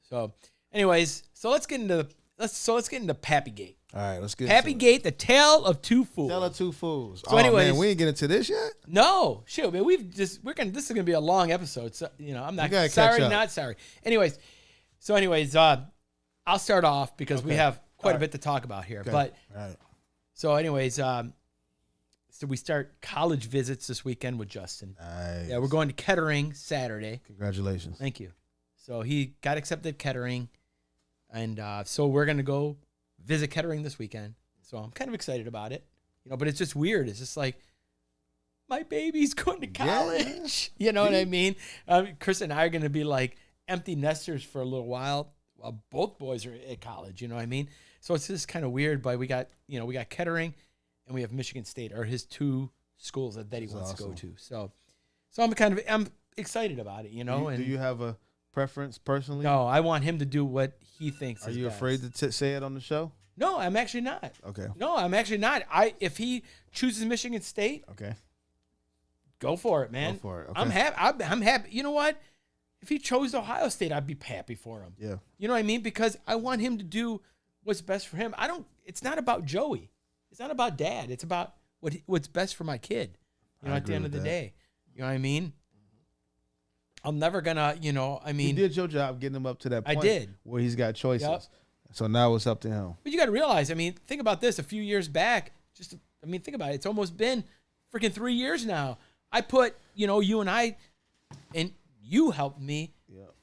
So, anyways, let's get into Pappygate. All right, let's get Pappygate, the tale of two fools. Tell of two fools. So oh anyways- man, we ain't getting to this yet. No, shit, man. This is gonna be a long episode. So I'm not We gotta sorry, catch up. not sorry. Anyways, I'll start off because we have quite a bit to talk about here. Okay. But All right. so, anyways, so we start college visits this weekend with Justin. Nice. Yeah, we're going to Kettering Saturday. Congratulations. Thank you. So he got accepted at Kettering, and so we're gonna go visit Kettering this weekend. So I'm kind of excited about it, you know. But it's just weird. It's just like my baby's going to college. You know what I mean? Chris and I are gonna be like empty nesters for a little while both boys are at college. You know what I mean? So it's just kind of weird. But we got Kettering, and we have Michigan State are his two schools that he wants to go to. So I'm excited about it. You know. Do you have a preference personally? No, I want him to do what he thinks. Are is you best. afraid to say it on the show? No, I'm actually not. Okay. No, I'm actually not. If he chooses Michigan State, Okay. go for it, man. Go for it. Okay. I'm happy. I'm happy. You know what? If he chose Ohio State, I'd be happy for him. Yeah. You know what I mean? Because I want him to do what's best for him. It's not about Joey. It's not about Dad. It's about what's best for my kid. You know, at the end of the day. You know what I mean? I'm never gonna, You did your job getting him up to that point. I did. Where he's got choices. Yep. So now it's up to him. But you got to realize, think about this. A few years back, think about it. It's almost been freaking 3 years now. I put, you and I, and you helped me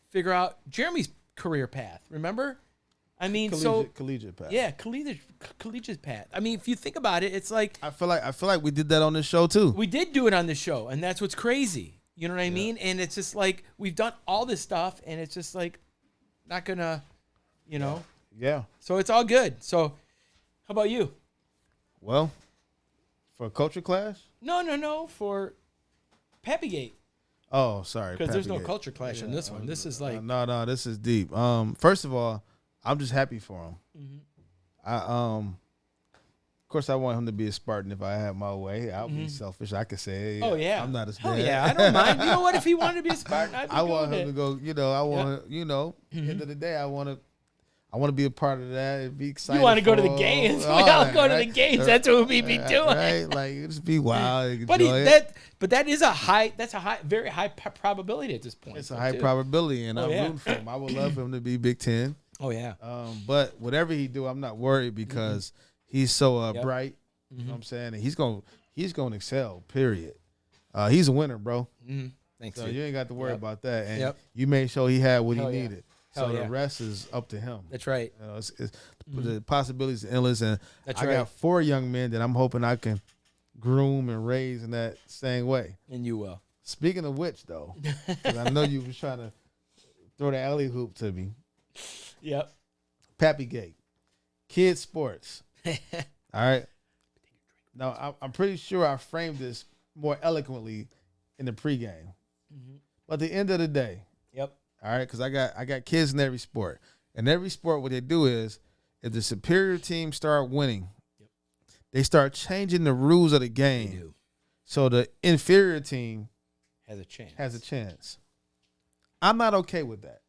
figure out Jeremy's career path. Remember? Collegiate path. Yeah, collegiate path. If you think about it, it's like I feel like we did that on this show too. we did do it on the show, and that's what's crazy. You know what I mean? And it's just like we've done all this stuff, and it's just like not gonna, Yeah. So it's all good. So, how about you? Well, for a culture class? No, for Pappygate. Oh, sorry. Because there's no Pappygate. culture clash in this one. This is like no, this is deep. First of all, I'm just happy for him. Mhm. Of course, I want him to be a Spartan. If I had my way, I'll be selfish. I could say, oh yeah, I'm not a hell dad. yeah, I don't mind. You know what? If he wanted to be a Spartan, I'd be I good want with him it. to go. I want end of the day, I want to be a part of that and be excited. You want to go to the for games? We all all that, go to right? the games. That's what we be doing. Right? Like just be wild. But enjoy it. that is a high. That's a very high probability at this point. It's a high probability, and I'm yeah. rooting for him. I would love for him to be Big Ten. Oh yeah. But whatever he do, I'm not worried because he's so bright. Mm-hmm. You know what I'm saying? And he's gonna excel. Period. He's a winner, bro. Mm-hmm. Thanks. So dude. you ain't got to worry Yep. about that. And Yep. you made sure he had what Hell he yeah. needed. Hell So yeah. the rest is up to him. That's right. You know, the possibilities are endless, and That's I right. got 4 young men that I'm hoping I can groom and raise in that same way. And you will. Speaking of which, though, 'cause I know you was trying to throw the alley hoop to me. Yep. Pappygate, kids sports. All right. Now I'm pretty sure I framed this more eloquently in the pregame, but at the end of the day, Yep. all right, because I got kids in every sport, and every sport what they do is if the superior team start winning, they start changing the rules of the They game, do. so the inferior team Has a chance. has a chance. I'm not okay with that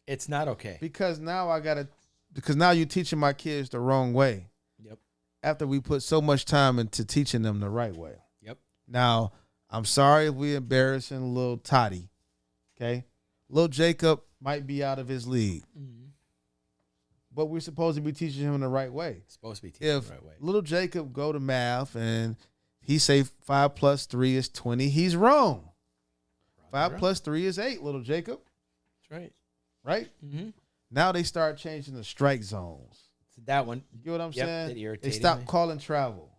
It's not okay. because now you're teaching my kids the wrong way. Yep. after we put so much time into teaching them the right way. Yep. Now, I'm sorry if we embarrassing little Toddy. Okay? Little Jacob might be out of his league. Mm-hmm. But we're supposed to be teaching him in the right way. Supposed to be teaching If the right way. little Jacob go to math and he say 5 plus 3 is 20, he's wrong. 5 plus 3 is 8, little Jacob. That's right. Right? Mm-hmm. Now they start changing the strike zones. So that one. You get what I'm Yep, saying? that They irritated stopped me. calling travel.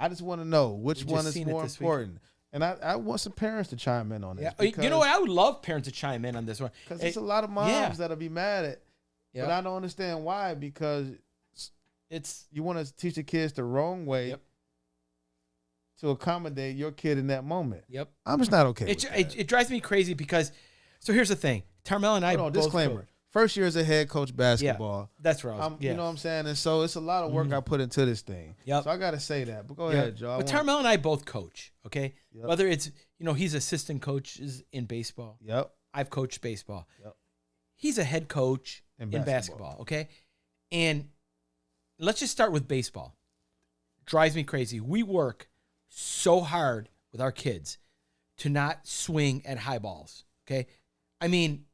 I just want to know which We one just is seen it more this week. important. And I want some parents to chime in on this. Yeah. You know what? I would love parents to chime in on this one. Because there's a lot of moms yeah. that'll be mad at. Yep. But I don't understand why. Because It's you want to teach the kids the wrong way Yep. to accommodate your kid in that moment. Yep. I'm just not okay with that. It drives me crazy because. So here's the thing. Tarmel and I. Hold on, both disclaimer. coach. First year as a head coach basketball. That's where I was. You know what I'm saying? And so it's a lot of work I put into this thing. Yep. So I got to say that. But go ahead, Joe. But Tarmel and I both coach, okay? Yep. Whether it's, he's assistant coaches in baseball. Yep. I've coached baseball. Yep. He's a head coach in basketball, okay? And let's just start with baseball. Drives me crazy. We work so hard with our kids to not swing at high balls, okay? I mean,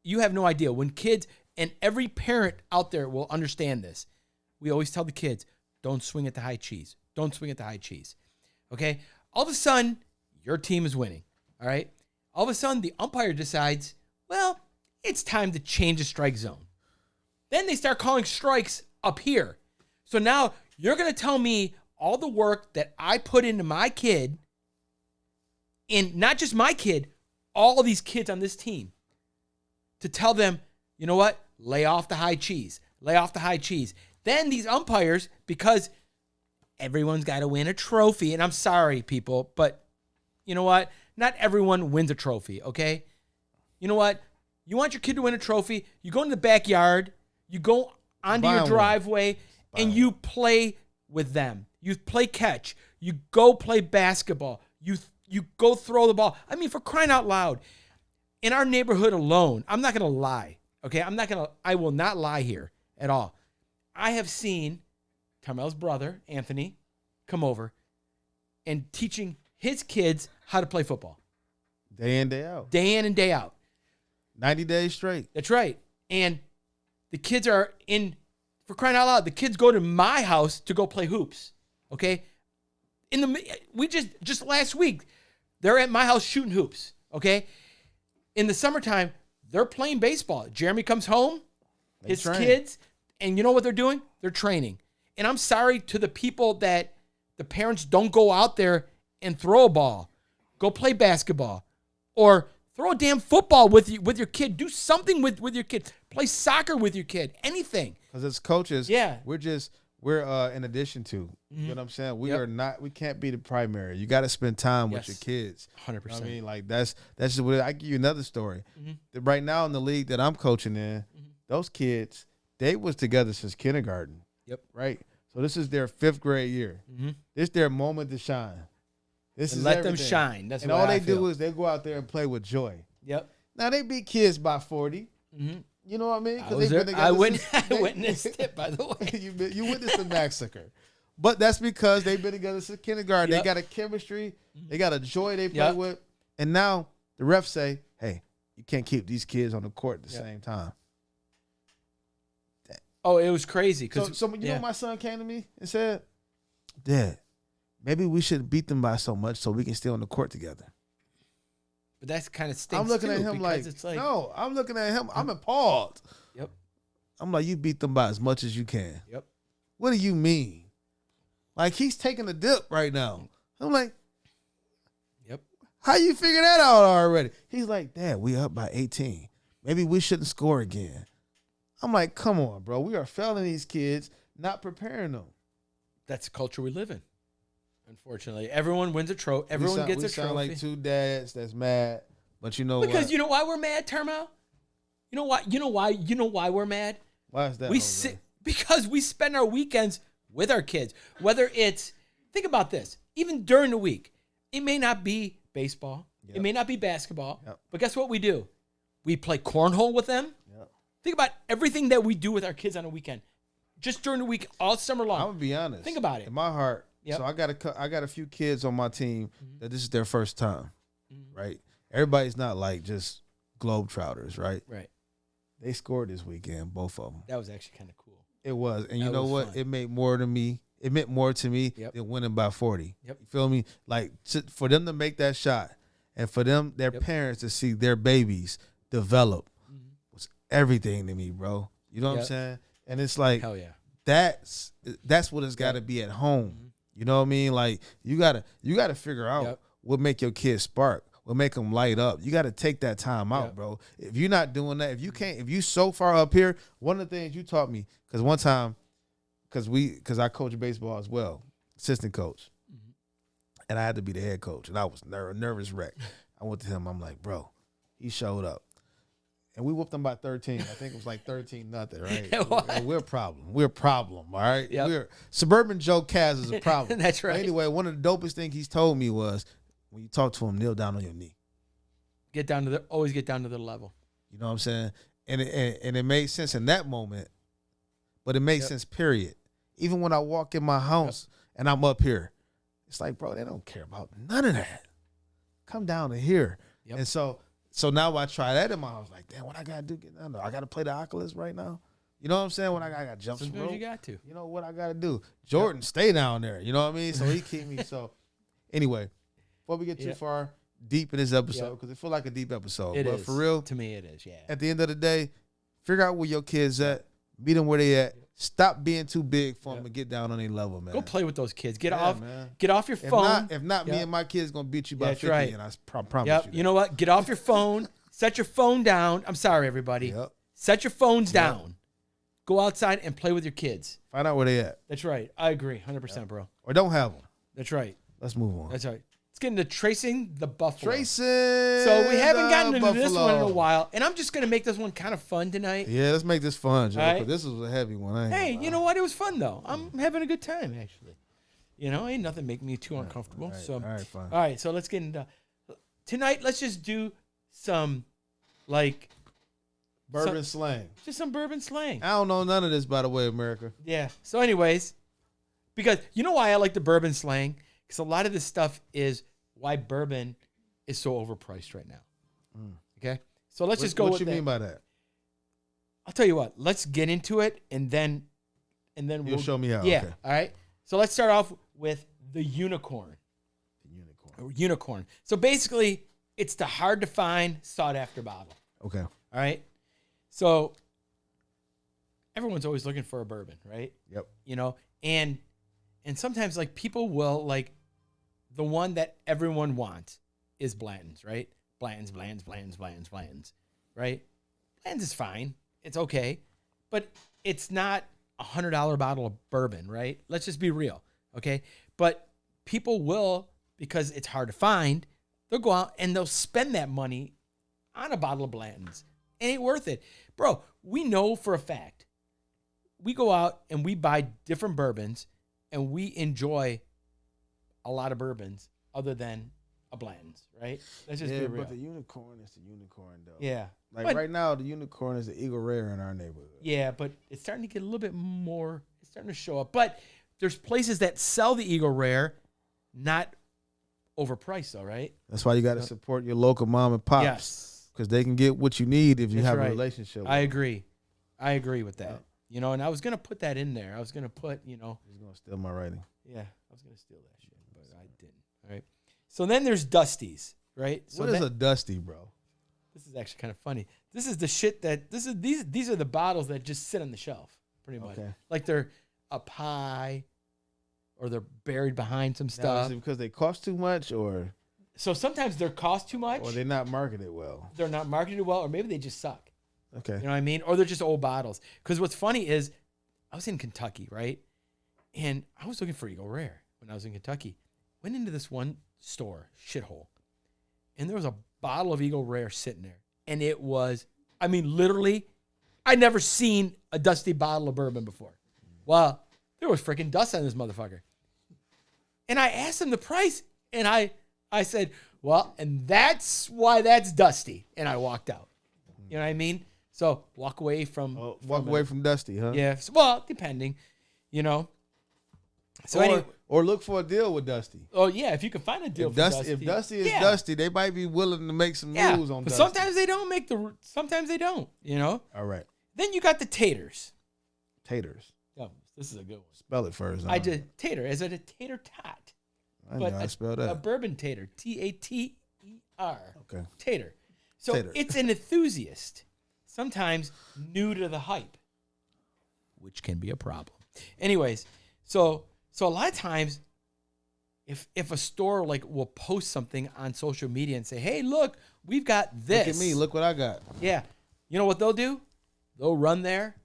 you have no idea. When kids, and every parent out there will understand this, we always tell the kids, don't swing at the high cheese. Don't swing at the high cheese, okay? All of a sudden, your team is winning, all right? All of a sudden, the umpire decides, well, it's time to change the strike zone. Then they start calling strikes up here. So now you're going to tell me all the work that I put into my kid, and not just my kid, all of these kids on this team, to tell them, you know what? Lay off the high cheese. Lay off the high cheese. Then these umpires, because everyone's got to win a trophy, and I'm sorry, people, but you know what? Not everyone wins a trophy, okay? You know what? You want your kid to win a trophy, you go in the backyard, you go onto your driveway, and you play with them. You play catch. You go play basketball. You go throw the ball. I mean, for crying out loud. In our neighborhood alone, I'm not going to lie, okay? I will not lie here at all. I have seen Tarmel's brother, Anthony, come over and teaching his kids how to play football. Day in, day out. Day in and day out. 90 days straight. That's right. And the kids are for crying out loud, the kids go to my house to go play hoops, okay? We just last week, they're at my house shooting hoops, okay? In the summertime, they're playing baseball. Jeremy comes home, his kids, and you know what they're doing? They're training. And I'm sorry to the people that the parents don't go out there and throw a ball. Go play basketball. Or throw a damn football with your kid. Do something with your kid. Play soccer with your kid. Anything. Because as coaches, yeah, we're in addition to. You know what I'm saying? We can't be the primary. You got to spend time with your kids. 100%. I mean, like that's just what I give you another story. Right now in the league that I'm coaching in, those kids, they was together since kindergarten. Yep. Right. So this is their 5th grade year. This is their moment to shine. This is let everything. them shine. That's and what all I they feel. do is they go out there and play with joy. Yep. Now they beat kids by 40. You know what I mean? I witnessed it, by the way. you witnessed the massacre. But that's because they've been together since kindergarten. Yep. They got a chemistry. They got a joy they play with. And now the refs say, hey, you can't keep these kids on the court at the same time. Oh, it was crazy. So you know my son came to me and said, Dad, maybe we should beat them by so much so we can stay on the court together. But that's kind of stinks. I'm looking at him like, no, I'm looking at him. I'm appalled. Yep. I'm like, you beat them by as much as you can. Yep. What do you mean? Like, he's taking a dip right now. I'm like, yep. How you figure that out already? He's like, Dad, we up by 18. Maybe we shouldn't score again. I'm like, come on, bro. We are failing these kids, not preparing them. That's the culture we live in. Unfortunately, everyone wins a trophy. Everyone gets a trophy. We sound like two dads that's mad, but you know because what? you know why we're mad, Termo? You know why? You know why we're mad? Why is that? Because we spend our weekends with our kids. Whether it's, think about this, even during the week, it may not be baseball, it may not be basketball, but guess what we do? We play cornhole with them. Think about everything that we do with our kids on a weekend. just during the week, all summer long. I'm gonna be honest. Think about it. In my heart, Yep. so I got a few kids on my team that this is their first time, right? Everybody's not like just globetrotters, right? Right. They scored this weekend, both of them. That was actually kind of cool. It was, and you That know was what? fun. It meant more to me. It meant more to me Yep. than winning by 40. Yep. You feel me? Like for them to make that shot, and for them, their Yep. parents to see their babies develop was everything to me, bro. You know what I'm Yep. saying? And it's like Hell yeah. that's what it's got to be at home. You know what I mean? Like you gotta figure out Yep. what make your kids spark, what make them light up. You got to take that time out, Yep. bro. If you're not doing that, if you so far up here, one of the things you taught me, because one time, because I coach baseball as well, assistant coach, and I had to be the head coach, and I was nervous wreck. I went to him. I'm like, bro, he showed up. And we whooped them by 13. I think it was like 13-0, right? What? And we're a problem. We're a problem, all right? Yep. Sum-bourbon Joe S2E5 is a problem. That's right. Anyway, one of the dopest things he's told me was, when you talk to him, kneel down on your knee. Always get down to their level. You know what I'm saying? And it made sense in that moment, but it made sense, period. Even when I walk in my house and I'm up here, it's like, bro, they don't care about none of that. Come down to here. Yep. And so now I try that in my house. Like, damn, what I gotta do? Get down there. I gotta play the Oculus right now. You know what I'm saying? When I got jump some Sometimes rope. you got to. You know what I gotta do? Jordan, stay down there. You know what I mean? So he keep me. So anyway, before we get too far deep in this episode, because it feel like a deep episode, It but is. for real, To me, it is. Yeah. at the end of the day, figure out where your kids at, meet them where they at. Stop being too big for them and get down on their level, man. Go play with those kids. Get Yeah, off. man. Get off your phone. If not, me and my kids gonna beat you by That's 50, right. and I promise Yep. you. You know what? Get off your phone. Set your phone down. I'm sorry, everybody. Yep. Set your phones down. Go outside and play with your kids. Find out where they at, That's right. I agree. 100%, bro. or don't have them. That's right. Let's move on. That's right. Let's get into tracing the buffalo. Tracing. So we haven't gotten into this Buffalo. one in a while, and I'm just gonna make this one kind of fun tonight. Yeah, let's make this fun, Joe. All right. 'Cause this was a heavy one. I ain't Hey, gonna you lie. know what? It was fun though. I'm having a good time actually. You know, ain't nothing making me too uncomfortable. All right, So, all right, fine. all right. So let's get into tonight. Let's just do some like Bourbon slang. just some bourbon slang. I don't know none of this, by the way, America. Yeah. So, anyways, because you know why I like the bourbon slang? Because a lot of this stuff is why bourbon is so overpriced right now. Okay. So let's just go What with you that. mean by that? I'll tell you what. Let's get into it, and then You'll we'll show me how. Yeah. Okay. All right. So let's start off with the unicorn. Unicorn. So basically, it's the hard to find, sought after bottle. Okay. All right. So everyone's always looking for a bourbon, right? Yep. You know, and sometimes like people will like the one that everyone wants is Blanton's, right? Blanton's, right? Blanton's is fine. It's okay. But it's not $100 bottle of bourbon, right? Let's just be real. Okay. But people will, because it's hard to find, they'll go out and they'll spend that money on a bottle of Blanton's. It ain't worth it. Bro, we know for a fact. We go out and we buy different bourbons and we enjoy a lot of bourbons other than a Blanton's, right? Let's just be real. but the unicorn is the unicorn, though. Yeah. Like But- right now, the unicorn is the Eagle Rare in our neighborhood. Yeah, but it's starting to get a little bit more. It's starting to show up. But there's places that sell the Eagle Rare, not overpriced, though, right? That's why you got to support your local mom and pops. Yes. Because they can get what you need if you That's have right. a relationship with I them. agree. I agree with that. Yeah. You know, and I was going to put that in there. I was going to put, He's going to steal my writing. yeah, I was going to steal that shit, but I didn't. All right. So then there's Dusty's, right? So What is that- a Dusty, bro? This is actually kind of funny. This is the shit that these are the bottles that just sit on the shelf, pretty much. Okay. Like they're up high, or they're buried behind some Now, stuff. is it because they cost too much, or So sometimes they're cost too much. they're not marketed well? They're not marketed well, or maybe they just suck. Okay. You know what I mean? Or they're just old bottles. Because what's funny is, I was in Kentucky, right? And I was looking for Eagle Rare when I was in Kentucky. Went into this one store, shithole, and there was a bottle of Eagle Rare sitting there. And it was, I mean, literally, I'd never seen a dusty bottle of bourbon before. Well, there was freaking dust on this motherfucker. And I asked him the price, and I said, well, and that's why that's dusty. And I walked out. You know what I mean? So walk away from. Walk away from Dusty, huh? Yeah. Well, depending, you know. So or look for a deal with Dusty. oh yeah, if you can find a deal If for Dusty, if Dusty is Dusty, they might be willing to make some moves on but Dusty. sometimes they don't make the. Sometimes they don't. You know. All right. Then you got the taters. Taters. Oh, this is a good one. Spell it first. I did tater. Is it a tater tot? I know I spelled that. A bourbon tater. Tater. Okay. Tater. So Tater. it's an enthusiast, sometimes new to the hype, which can be a problem. Anyways, so a lot of times, if a store like will post something on social media and say, "Hey, look, we've got this." Look at me. Look what I got. Yeah. You know what they'll do? They'll run there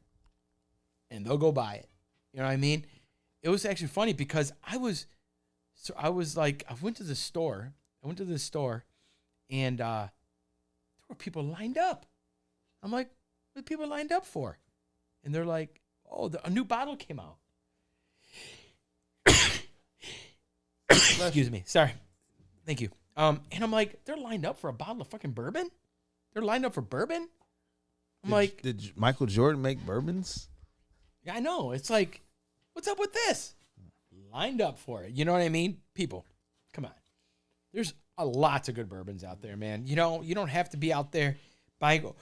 and they'll go buy it. You know what I mean? It was actually funny because I went to the store. And there were people lined up. I'm like, what are people lined up for? And they're like, oh, a new bottle came out. Excuse me. Sorry. Thank you. And I'm like, they're lined up for a bottle of fucking bourbon? They're lined up for bourbon? Did Michael Jordan make bourbons? Yeah, I know. It's like, what's up with this? Lined up for it. You know what I mean? People, come on. There's lots of good bourbons out there, man. You know, you don't have to be out there buying.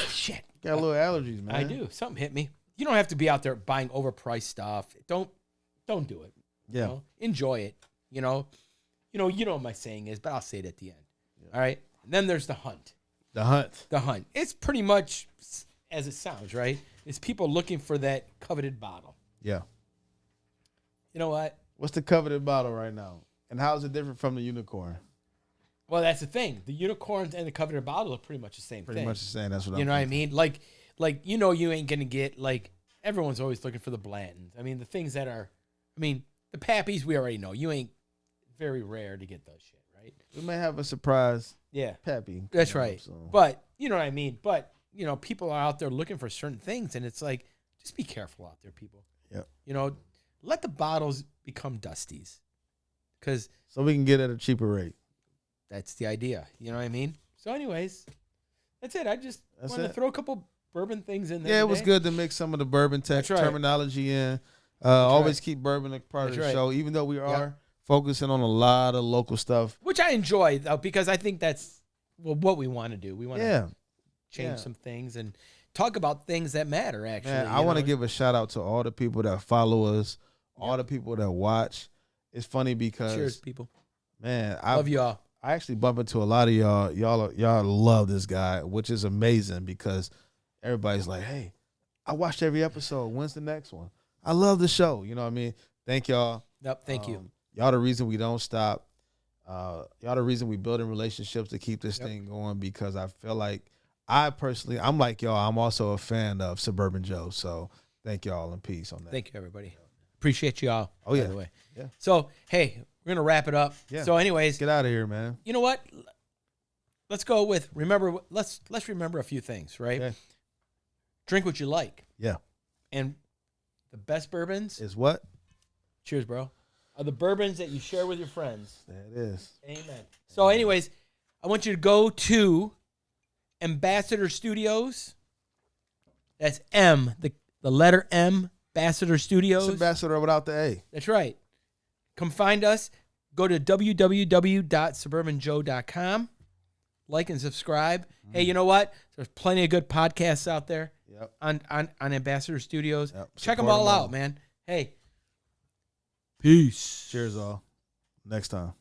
Shit. Got a little allergies, man. I do. Something hit me. You don't have to be out there buying overpriced stuff. Don't do it. Yeah. You know? Enjoy it. You know what my saying is, but I'll say it at the end. Yeah. All right. And then there's the hunt. The hunt. The hunt. It's pretty much as it sounds, right? It's people looking for that coveted bottle. Yeah. You know what? What's the coveted bottle right now? And how is it different from the unicorn? Well, that's the thing. The unicorns and the coveted bottle are pretty much the same thing. Pretty much the same. That's what you know what I mean? Like you ain't gonna get everyone's always looking for the Blantons. I mean, the things that are, the Pappies we already know. You ain't very rare to get those shit, right? We may have a surprise. Yeah, Pappy. That's right. So. But you know what I mean. But people are out there looking for certain things, and it's like, just be careful out there, people. Yeah. Let the bottles become Dusties. So we can get at a cheaper rate. That's the idea. You know what I mean? So anyways, that's it. I just wanted to throw a couple bourbon things in there. Yeah, today. it was good to mix some of the bourbon terminology in. Always keep bourbon a part of the show, even though we are focusing on a lot of local stuff. Which I enjoy, though, because I think that's what we want to do. We want to change some things and talk about things that matter, actually. Man, I want to give a shout out to all the people that follow us, all the people that watch. It's funny because cheers, people. Man, love y'all. I actually bump into a lot of y'all. Y'all love this guy, which is amazing because everybody's like, "Hey, I watched every episode. When's the next one?" I love the show. You know what I mean? Thank y'all. Yep. Thank you. Y'all the reason we don't stop. Y'all the reason we building relationships to keep this thing going because I feel like I'm like y'all. I'm also a fan of Sum-bourbon Joe. So thank y'all and peace on that. Thank you, everybody. Appreciate y'all. Oh yeah. By the way. Yeah. So hey, we're gonna wrap it up. Yeah. So anyways, get out of here, man. You know what? Let's go with Let's remember a few things, right? Okay. Drink what you like. Yeah. And the best bourbons is what? Cheers, bro. Are the bourbons that you share with your friends. There it is. Amen. So anyways, I want you to go to Mbassador Studios. That's the letter M, Mbassador Studios. It's Mbassador without the A. That's right. Come find us. Go to www.sumburbanjoe.com. Like and subscribe. Hey, you know what? There's plenty of good podcasts out there on Mbassador Studios. Yep. Check them all out, man. Hey. Peace. Cheers, all. Next time.